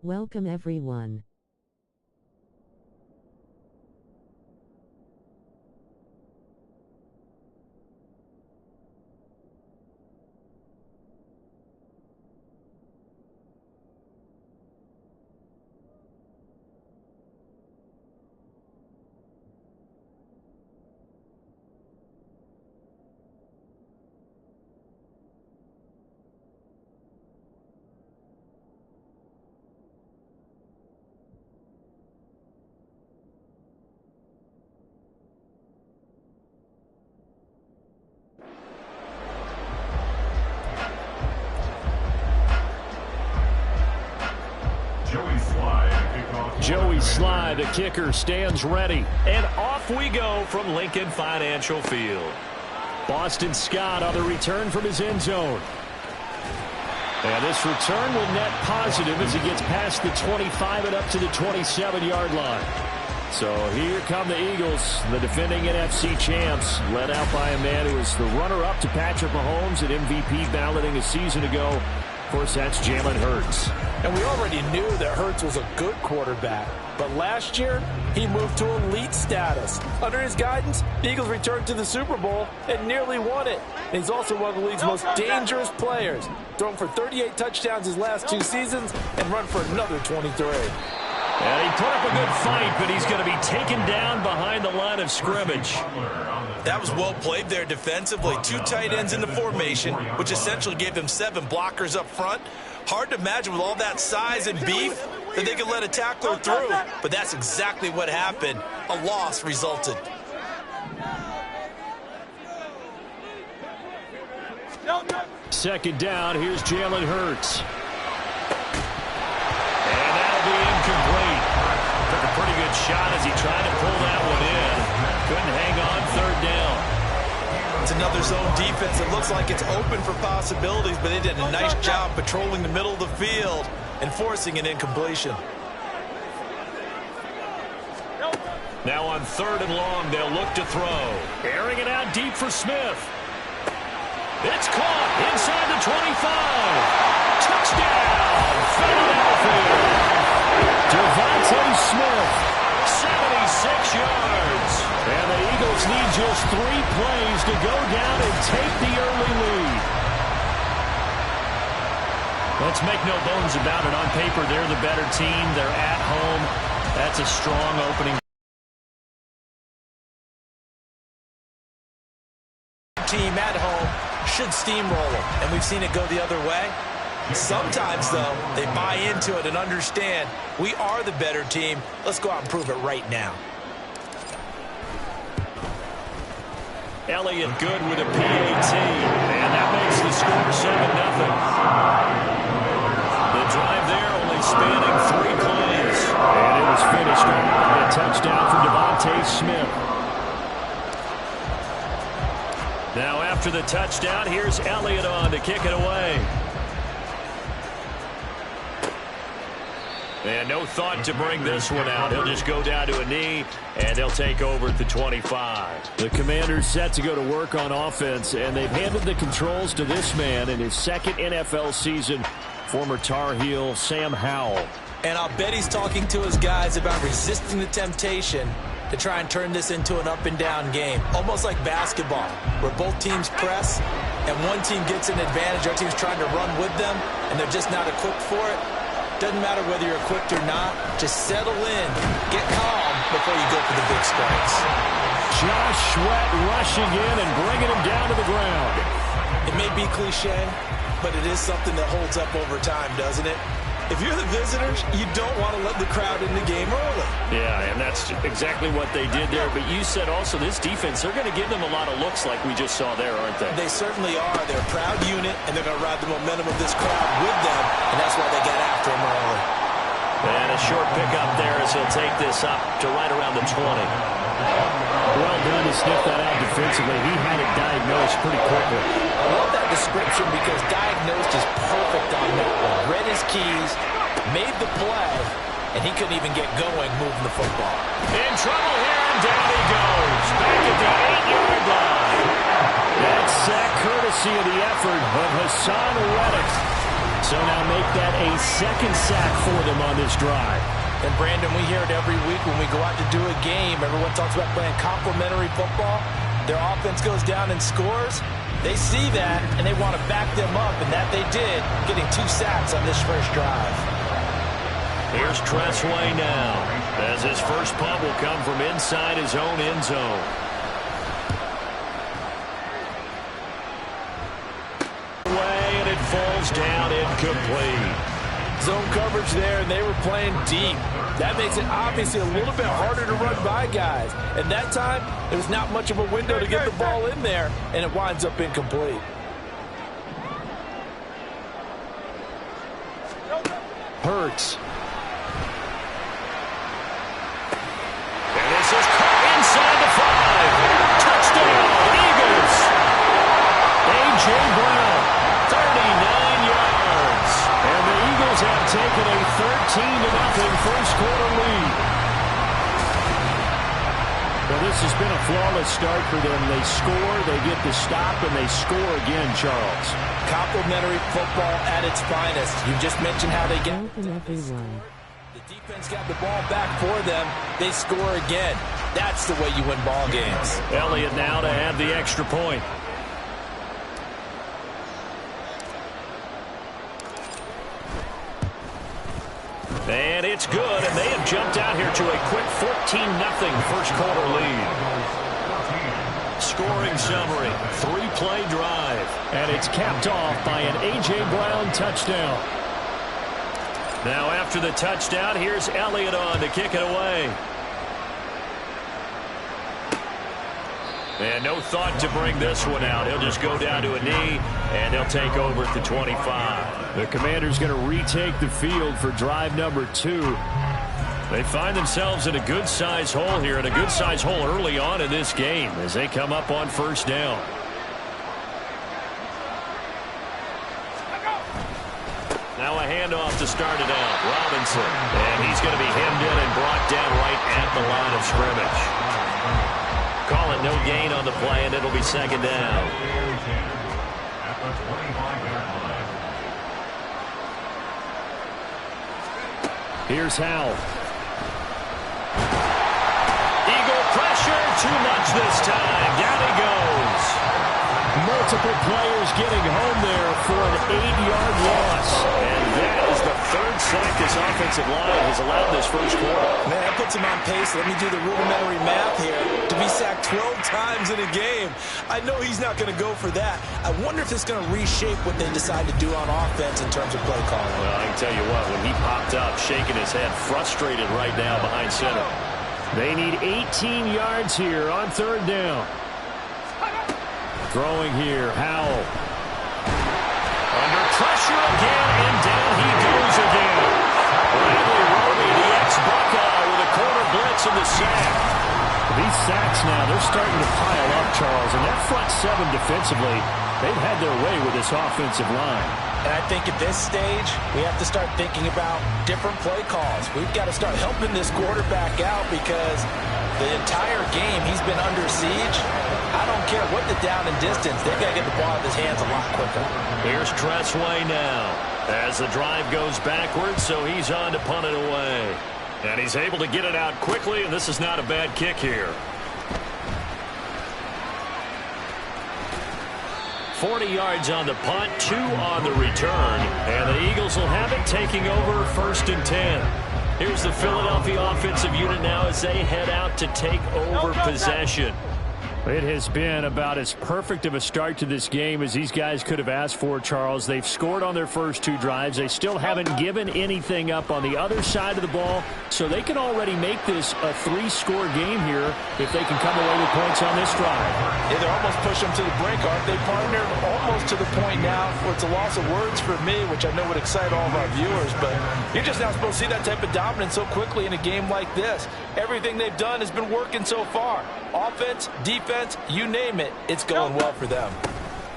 Welcome everyone. Joey Slye, the kicker, stands ready. And off we go from Lincoln Financial Field. Boston Scott on the return from his end zone. And this return will net positive as he gets past the 25 and up to the 27-yard line. So here come the Eagles, the defending NFC champs, led out by a man who was the runner-up to Patrick Mahomes at MVP balloting a season ago. Of course, that's Jalen Hurts. And we already knew that Hurts was a good quarterback. But last year, he moved to elite status. Under his guidance, the Eagles returned to the Super Bowl and nearly won it. And he's also one of the league's most dangerous players, throwing for 38 touchdowns his last 2 seasons and run for another 23. And he put up a good fight, but he's going to be taken down behind the line of scrimmage. That was well played there defensively. 2 tight ends in the formation, which essentially gave them 7 blockers up front. Hard to imagine with all that size and beef that they could let a tackler through. But that's exactly what happened. A loss resulted. Second down, here's Jalen Hurts. And that'll be incomplete. Took a pretty good shot as he tried to pull that one in. Couldn't hang on, third down. It's another zone defense. It looks like it's open for possibilities, but they did a nice job patrolling the middle of the field and forcing an incompletion. Now on third and long, they'll look to throw. Airing it out deep for Smith. It's caught inside the 25. Touchdown, Philadelphia. Devontae Smith, 76 yards. And the Eagles need just 3 plays to go down and take the early lead. Let's make no bones about it. On paper, they're the better team. They're at home. That's a strong opening. Team at home should steamroll them, and we've seen it go the other way. Sometimes, though, they buy into it and understand we are the better team. Let's go out and prove it right now. Elliott good with a PAT, and that makes the score 7-0. The drive there only spanning 3 plays, and it was finished by a touchdown from Devontae Smith. Now after the touchdown, here's Elliott on to kick it away. And no thought to bring this one out. He'll just go down to a knee, and they'll take over at the 25. The Commanders set to go to work on offense, and they've handed the controls to this man in his 2nd NFL season, former Tar Heel Sam Howell. And I'll bet he's talking to his guys about resisting the temptation to try and turn this into an up-and-down game, almost like basketball, where both teams press, and one team gets an advantage, our team's trying to run with them, and they're just not equipped for it. Doesn't matter whether you're equipped or not. Just settle in, get calm before you go for the big strikes. Josh Sweat rushing in and bringing him down to the ground. It may be cliche, but it is something that holds up over time, doesn't it? If you're the visitors, you don't want to let the crowd in the game early. Yeah, and that's exactly what they did there. But you said also this defense, they're going to give them a lot of looks like we just saw there, aren't they? They certainly are. They're a proud unit, and they're going to ride the momentum of this crowd with them, and that's why they get after them early. And a short pickup there as he'll take this up to right around the 20. Well done to sniff that out defensively. He had it diagnosed pretty quickly. I love that description because diagnosed is perfect on that one. Read his keys, made the play, and he couldn't even get going moving the football. In trouble here, and down he goes. Back at the 8-yard line. That sack courtesy of the effort of Haason Reddick. So now make that a second sack for them on this drive. And Brandon, we hear it every week when we go out to do a game. Everyone talks about playing complementary football. Their offense goes down and scores. They see that, and they want to back them up, and that they did, getting 2 sacks on this first drive. Here's Tressway now, as his first punt will come from inside his own end zone. And it falls down incomplete. Zone coverage there, and they were playing deep. That makes it obviously a little bit harder to run by guys. And that time, there was not much of a window to get the ball in there, and it winds up incomplete. Hurts. And this is caught inside the 5. Touchdown, Eagles. A.J. Brown, 39 yards. And the Eagles have taken a 13-0 first-quarter lead. Well, this has been a flawless start for them. They score, they get the stop, and they score again, Charles. Complementary football at its finest. You just mentioned how they get the defense got the ball back for them. They score again. That's the way you win ball games. Elliott now to have the extra point. And it's good, and they have jumped out here to a quick 14-0 first-quarter lead. Scoring summary, 3-play drive. And it's capped off by an A.J. Brown touchdown. Now after the touchdown, here's Elliott on to kick it away. And no thought to bring this one out. He'll just go down to a knee, and they'll take over at the 25. The Commanders going to retake the field for drive number 2. They find themselves in a good-sized hole here, and a good-sized hole early on in this game as they come up on first down. Now a handoff to start it out. Robinson, and he's going to be hemmed in and brought down right at the line of scrimmage. Call it no gain on the play, and it'll be second down. Here's Howell. Eagle pressure, too much this time. Down he goes. Multiple players getting home there for an 8-yard loss. And that is the 3rd sack this offensive line has allowed this first quarter. Man, that puts him on pace. Let me do the rudimentary math here. To be sacked 12 times in a game. I know he's not going to go for that. I wonder if it's going to reshape what they decide to do on offense in terms of play calling. Well, I can tell you what, when he popped up, shaking his head, frustrated right now behind center. They need 18 yards here on 3rd down. Throwing here, Howell. Under pressure again, and down he goes again. Bradley Roby, the ex-Buckeye, with a corner blitz in the sack. These sacks now, they're starting to pile up, Charles, and that front 7 defensively, they've had their way with this offensive line. And I think at this stage, we have to start thinking about different play calls. We've got to start helping this quarterback out because the entire game he's been under siege. I don't care what the down and distance. They've got to get the ball out of his hands a lot quicker. Here's Tressway now as the drive goes backwards, so he's on to punt it away. And he's able to get it out quickly, and this is not a bad kick here. 40 yards on the punt, 2 on the return. And the Eagles will have it, taking over 1st and 10. Here's the Philadelphia offensive unit now as they head out to take over possession. It has been about as perfect of a start to this game as these guys could have asked for, Charles. They've scored on their first 2 drives. They still haven't given anything up on the other side of the ball, so they can already make this a 3-score game here if they can come away with points on this drive. Yeah, they're almost pushing them to the brink, aren't they, partner? Almost to the point now where it's a loss of words for me, which I know would excite all of our viewers, but you're just not supposed to see that type of dominance so quickly in a game like this. Everything they've done has been working so far. Offense, defense, you name it, it's going well for them.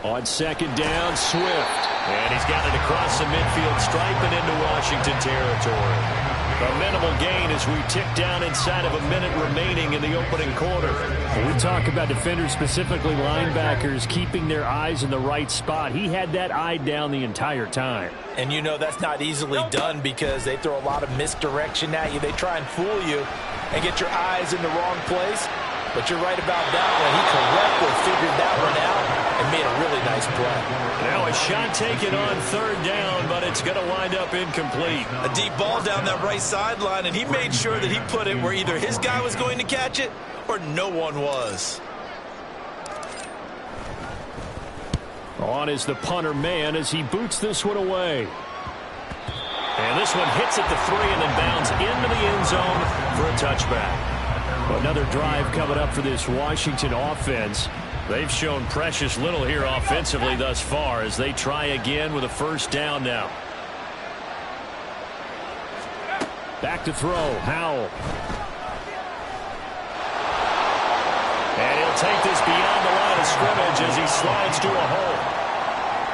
On 2nd down, Swift. And he's got it across the midfield stripe and into Washington territory. A minimal gain as we tick down inside of a minute remaining in the opening quarter. When we talk about defenders, specifically linebackers, keeping their eyes in the right spot. He had that eye down the entire time. And you know that's not easily done because they throw a lot of misdirection at you. They try and fool you and get your eyes in the wrong place. But you're right about that one. He correctly figured that one out and made a really nice play. Now a shot taken on third down, but it's going to wind up incomplete. A deep ball down that right sideline, and he made sure that he put it where either his guy was going to catch it or no one was. On is the punter man as he boots this one away. And this one hits at the 3 and then bounds into the end zone for a touchback. Another drive coming up for this Washington offense. They've shown precious little here offensively thus far as they try again with a first down now. Back to throw, Howell. And he'll take this beyond the line of scrimmage as he slides to a hole.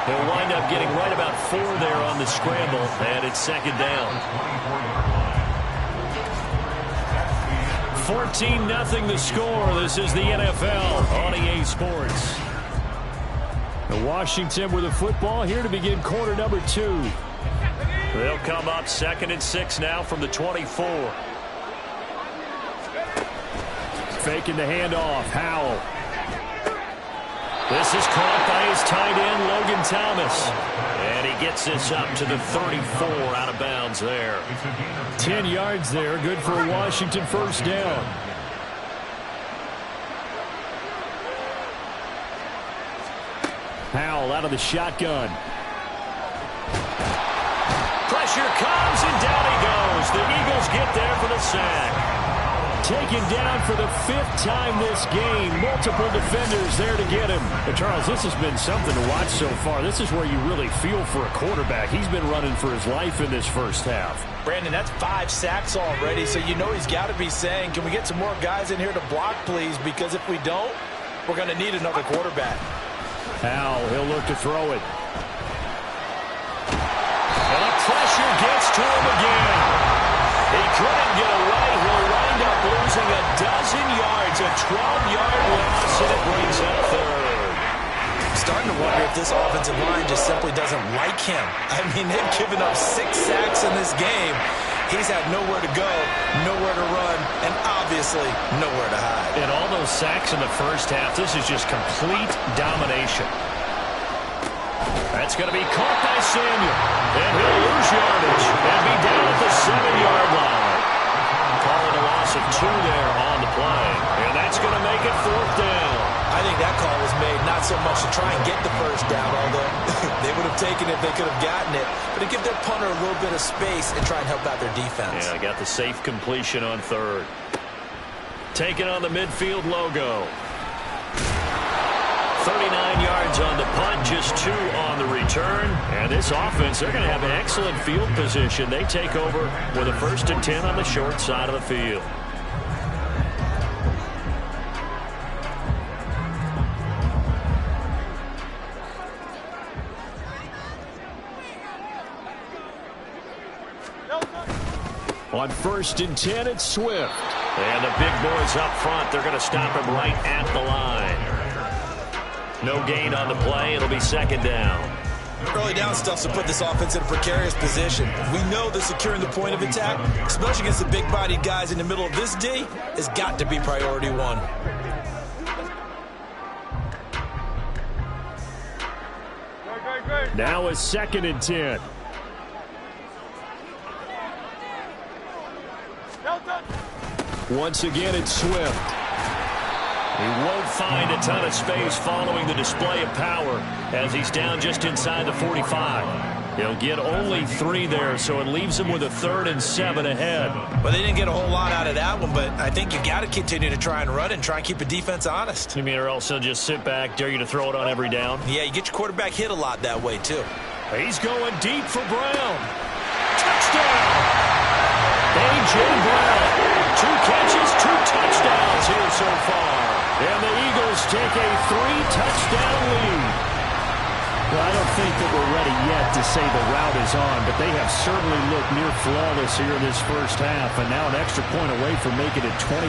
He'll wind up getting right about 4 there on the scramble, and it's second down. 14-0 the score. This is the NFL on EA Sports. And Washington with the football here to begin quarter number 2. They'll come up 2nd and 6 now from the 24. Faking the handoff, Howell. This is caught by his tight end, Logan Thomas. And he gets this up to the 34 out of bounds there. 10 yards there, good for a Washington first down. Howell out of the shotgun. Pressure comes, and down he goes. The Eagles get there for the sack. Taken down for the 5th time this game. Multiple defenders there to get him. But Charles, this has been something to watch so far. This is where you really feel for a quarterback. He's been running for his life in this first half. Brandon, that's 5 sacks already, so you know he's got to be saying, can we get some more guys in here to block, please? Because if we don't, we're going to need another quarterback. Howell, he'll look to throw it. And the pressure gets to him again. He couldn't get away. He'll wind up losing a dozen yards, a 12-yard loss, and it brings up third. I'm starting to wonder if this offensive line just simply doesn't like him. I mean, they've given up 6 sacks in this game. He's had nowhere to go, nowhere to run, and obviously nowhere to hide. And all those sacks in the first half, this is just complete domination. That's going to be caught by Samuel. And he'll lose yardage and be down at the 7-yard line. Calling a loss of 2 there on the play. And that's going to make it 4th down. I think that call was made not so much to try and get the first down, although they would have taken it if they could have gotten it, but to give their punter a little bit of space and try and help out their defense. Yeah, got the safe completion on 3rd. Taking on the midfield logo. 39 yards on the punt, just 2 on the return. And this offense, they're going to have an excellent field position. They take over with a 1st and 10 on the short side of the field. On 1st and 10, it's Swift. And the big boys up front, they're going to stop him right at the line. No gain on the play. It'll be 2nd down. Early down stuff's to put this offense in a precarious position. We know that securing the point of attack, especially against the big-bodied guys in the middle of this D, has got to be priority 1. Now it's 2nd and 10. Once again, it's Swift. He won't find a ton of space following the display of power as he's down just inside the 45. He'll get only 3 there, so it leaves him with a 3rd and 7 ahead. Well, they didn't get a whole lot out of that one, but I think you got to continue to try and run and try and keep the defense honest. You mean, or else he'll just sit back, dare you to throw it on every down? Yeah, you get your quarterback hit a lot that way, too. He's going deep for Brown. Touchdown! A.J. Brown. 2 catches, 2 touchdowns here so far. And the Eagles take a 3-touchdown lead. Well, I don't think that we're ready yet to say the route is on, but they have certainly looked near flawless here in this first half, and now an extra point away from making it 21-0.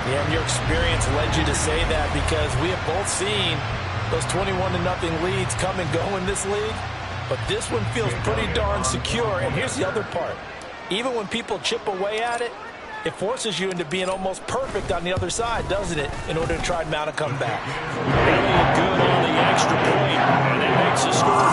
Yeah, and your experience led you to say that, because we have both seen those 21-0 leads come and go in this league, but this one feels pretty darn secure. And here's the other part. Even when people chip away at it, it forces you into being almost perfect on the other side, doesn't it, in order to try and mount a comeback. Elliott good on the extra point, and it makes the score 21-0.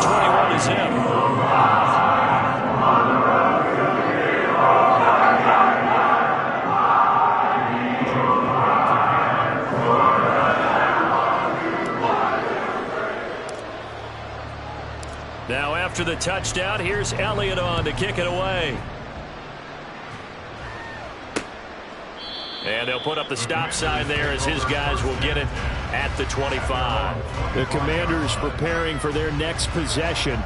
Now after the touchdown, here's Elliott on to kick it away. And they'll put up the stop sign there as his guys will get it at the 25. The Commanders preparing for their next possession.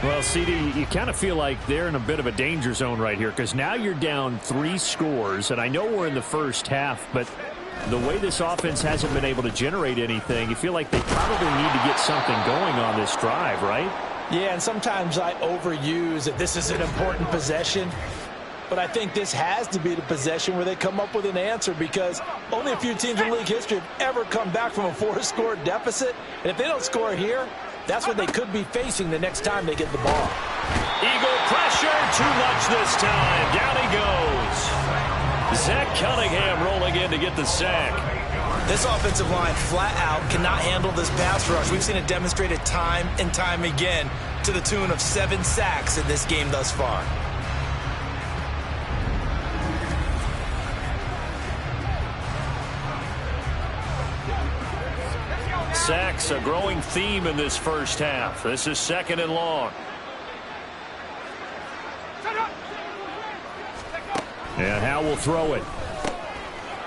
Well, CD, you kind of feel like they're in a bit of a danger zone right here, because now you're down 3 scores, and I know we're in the first half, but the way this offense hasn't been able to generate anything, you feel like they probably need to get something going on this drive, right? Yeah, and sometimes I overuse that this is an important possession. But I think this has to be the possession where they come up with an answer, because only a few teams in league history have ever come back from a 4-score deficit. And if they don't score here, that's what they could be facing the next time they get the ball. Eagle pressure, too much this time. Down he goes. Zach Cunningham rolling in to get the sack. This offensive line flat out cannot handle this pass rush. We've seen it demonstrated time and time again, to the tune of 7 sacks in this game thus far. Sacks, a growing theme in this first half. This is 2nd and long. And Howe will throw it.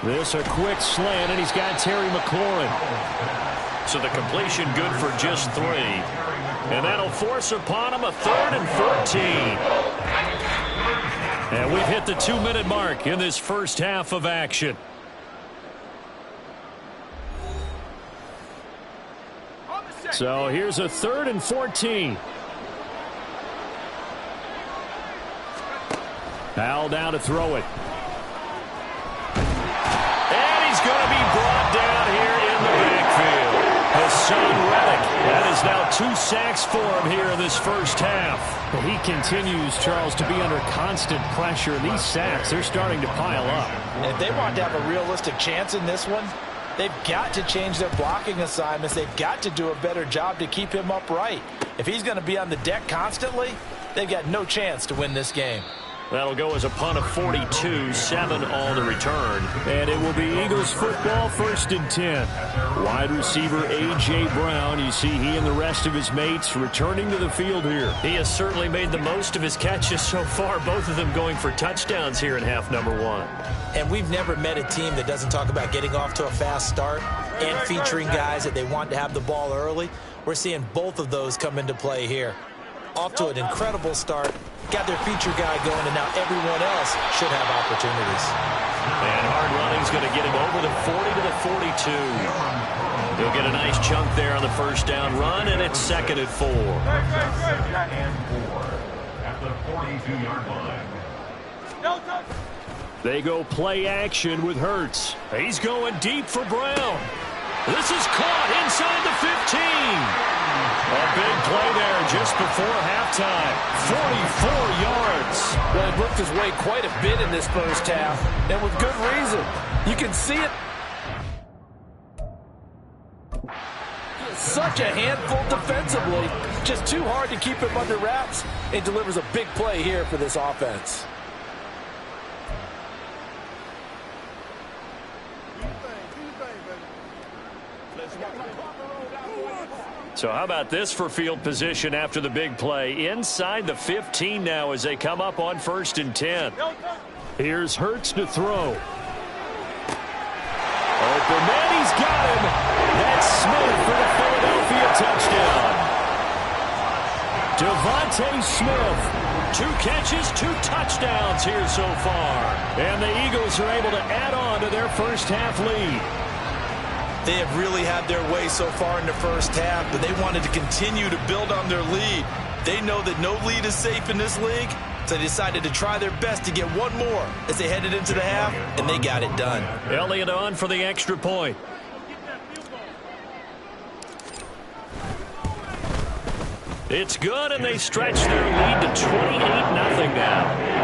This a quick slant, and he's got Terry McLaurin. So the completion good for just 3. And that'll force upon him a 3rd and 14. And we've hit the 2-minute mark in this first half of action. So here's a 3rd and 14. Howell down to throw it. And he's going to be brought down here in the backfield. Hassan Reddick. That is now 2 sacks for him here in this first half. Well, he continues, Charles, to be under constant pressure. These sacks, they're starting to pile up. And if they want to have a realistic chance in this one, they've got to change their blocking assignments. They've got to do a better job to keep him upright. If he's going to be on the deck constantly, they've got no chance to win this game. That'll go as a punt of 42, 7 on the return. And it will be Eagles football, 1st and 10. Wide receiver A.J. Brown. You see he and the rest of his mates returning to the field here. He has certainly made the most of his catches so far, both of them going for touchdowns here in half number 1. And we've never met a team that doesn't talk about getting off to a fast start and featuring guys that they want to have the ball early. We're seeing both of those come into play here. Off to an incredible start, got their feature guy going, and now everyone else should have opportunities. And hard running's going to get him over the 40 to the 42. He'll get a nice chunk there on the first down run, and it's 2nd and 4. At the 42-yard line. They go play action with Hurts. He's going deep for Brown. This is caught inside the 15. A big play there just before halftime. 44 yards. Well, he worked his way quite a bit in this first half, and with good reason. You can see it. Such a handful defensively. Just too hard to keep him under wraps. It delivers a big play here for this offense. So how about this for field position after the big play? Inside the 15 now as they come up on 1st and 10. Here's Hurts to throw. Open man, he's got him. That's Smith for the Philadelphia touchdown. Devontae Smith. 2 catches, 2 touchdowns here so far. And the Eagles are able to add on to their first half lead. They have really had their way so far in the first half, but they wanted to continue to build on their lead. They know that no lead is safe in this league, so they decided to try their best to get one more as they headed into the half, and they got it done. Elliott on for the extra point. It's good, and they stretch their lead to 28-0 now.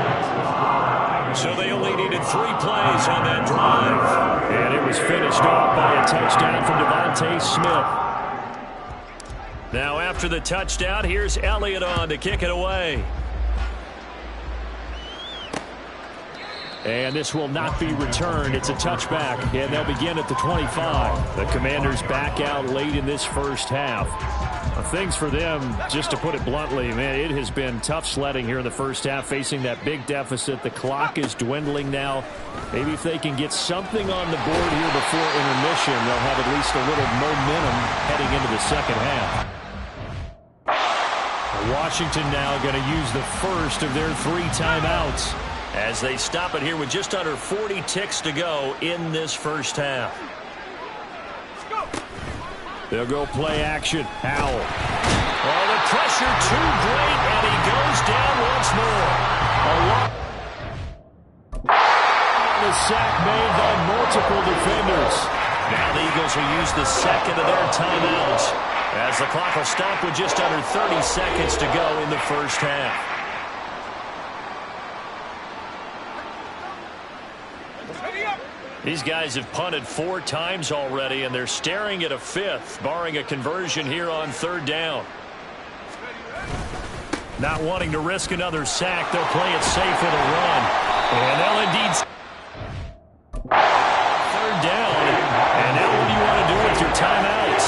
So they only needed 3 plays on that drive. And it was finished off by a touchdown from Devontae Smith. Now after the touchdown, here's Elliott on to kick it away. And this will not be returned. It's a touchback, and they'll begin at the 25. The Commanders back out late in this first half. Things for them, just to put it bluntly, man, it has been tough sledding here in the first half, facing that big deficit. The clock is dwindling now. Maybe if they can get something on the board here before intermission, they'll have at least a little momentum heading into the second half. Washington now going to use the first of their 3 timeouts as they stop it here with just under 40 ticks to go in this first half. They'll go play action. Howell. Oh, the pressure too great, and he goes down once more. The sack made by multiple defenders. Now the Eagles will use the second of their timeouts as the clock will stop with just under 30 seconds to go in the first half. These guys have punted 4 times already, and they're staring at a 5th, barring a conversion here on 3rd down. Not wanting to risk another sack, they'll play it safe with a run. And they'll indeed 3rd down. And now what do you want to do with your timeouts?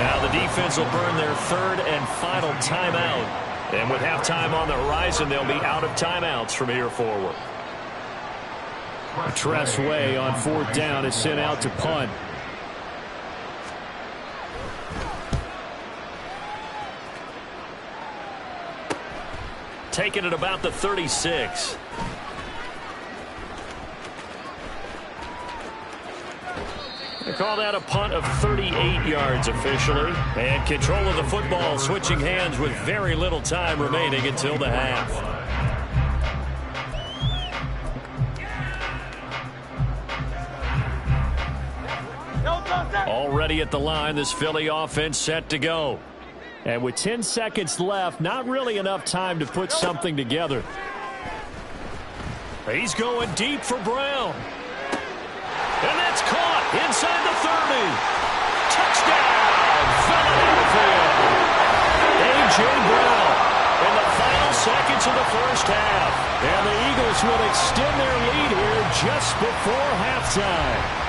Now the defense will burn their 3rd and final timeout. And with halftime on the horizon, they'll be out of timeouts from here forward. Tress Way on 4th down is sent out to punt. Taking it about the 36. They call that a punt of 38 yards officially. And control of the football switching hands with very little time remaining until the half. Already at the line, this Philly offense set to go. And with 10 seconds left, not really enough time to put something together. He's going deep for Brown. And that's caught inside the 30. Touchdown, Philadelphia. A.J. Brown in the final seconds of the first half. And the Eagles will extend their lead here just before halftime.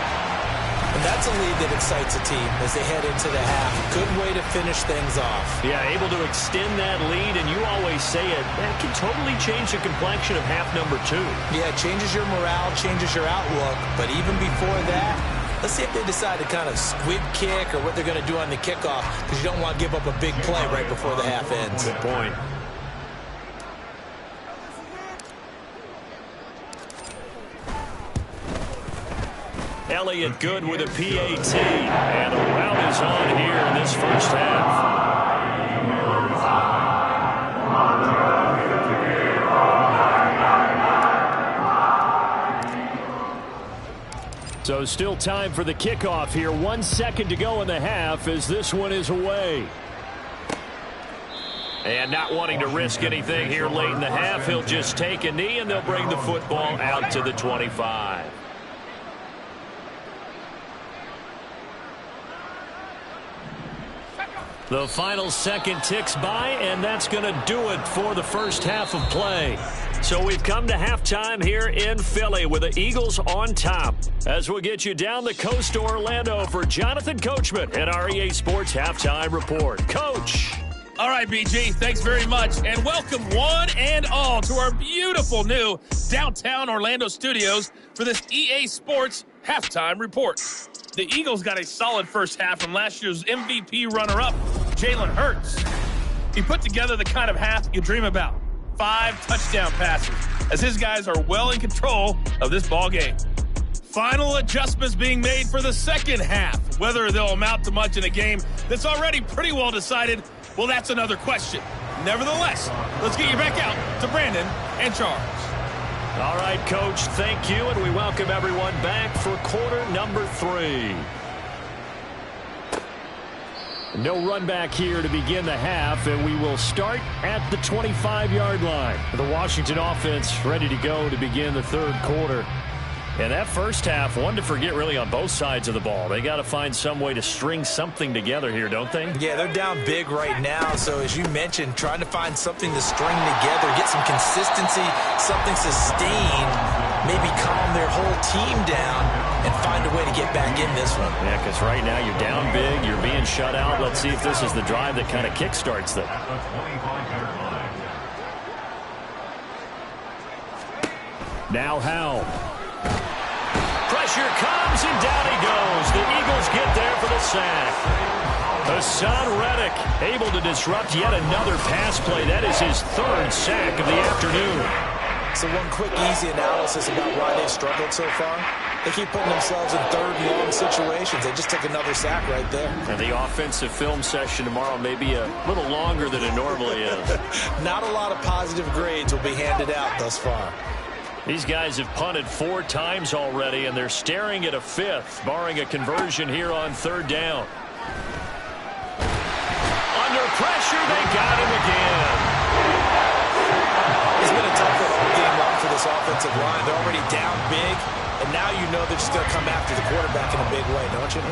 And that's a lead that excites a team as they head into the half. Good way to finish things off. Yeah, able to extend that lead, and you always say it, that can totally change the complexion of half number 2. Yeah, it changes your morale, changes your outlook. But even before that, let's see if they decide to kind of squib kick or what they're going to do on the kickoff, because you don't want to give up a big play right before the half ends. Good point. Elliott good with a PAT, and the route is on here in this first half. So still time for the kickoff here. 1 second to go in the half as this one is away. And not wanting to risk anything here late in the half, he'll just take a knee, and they'll bring the football out to the 25. The final second ticks by, and that's going to do it for the first half of play. So we've come to halftime here in Philly with the Eagles on top. As we'll get you down the coast to Orlando for Jonathan Coachman and our EA Sports Halftime Report. Coach. All right, BG, thanks very much. And welcome one and all to our beautiful new downtown Orlando studios for this EA Sports Halftime Report. The Eagles got a solid first half from last year's MVP runner-up, Jalen Hurts. He put together the kind of half you dream about. 5 touchdown passes, as his guys are well in control of this ball game. Final adjustments being made for the second half. Whether they'll amount to much in a game that's already pretty well decided, well, that's another question. Nevertheless, let's get you back out to Brandon and Charles. All right, Coach, thank you, and we welcome everyone back for quarter number 3. No run back here to begin the half, and we will start at the 25-yard line. The Washington offense ready to go to begin the third quarter. And that first half, one to forget really on both sides of the ball. They got to find some way to string something together here, don't they? Yeah, they're down big right now. So as you mentioned, trying to find something to string together, get some consistency, something sustained, maybe calm their whole team down and find a way to get back in this one. Yeah, because right now you're down big, you're being shut out. Let's see if this is the drive that kind of kickstarts them. Now Howell. Pressure comes, and down he goes. The Eagles get there for the sack. Hassan Reddick able to disrupt yet another pass play. That is his 3rd sack of the afternoon. So one quick, easy analysis about why they've struggled so far. They keep putting themselves in 3rd and long situations. They just took another sack right there. And the offensive film session tomorrow may be a little longer than it normally is. Not a lot of positive grades will be handed out thus far. These guys have punted 4 times already, and they're staring at a 5th, barring a conversion here on 3rd down. Under pressure, they got him again. It's been a tough one all game long for this offensive line. They're already down big, and now you know they're just going to come after the quarterback in a big way, don't you?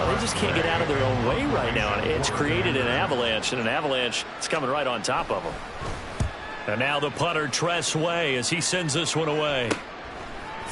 They just can't get out of their own way right now. It's created an avalanche, and an avalanche is coming right on top of them. And now the punter, Tress Way, as he sends this one away.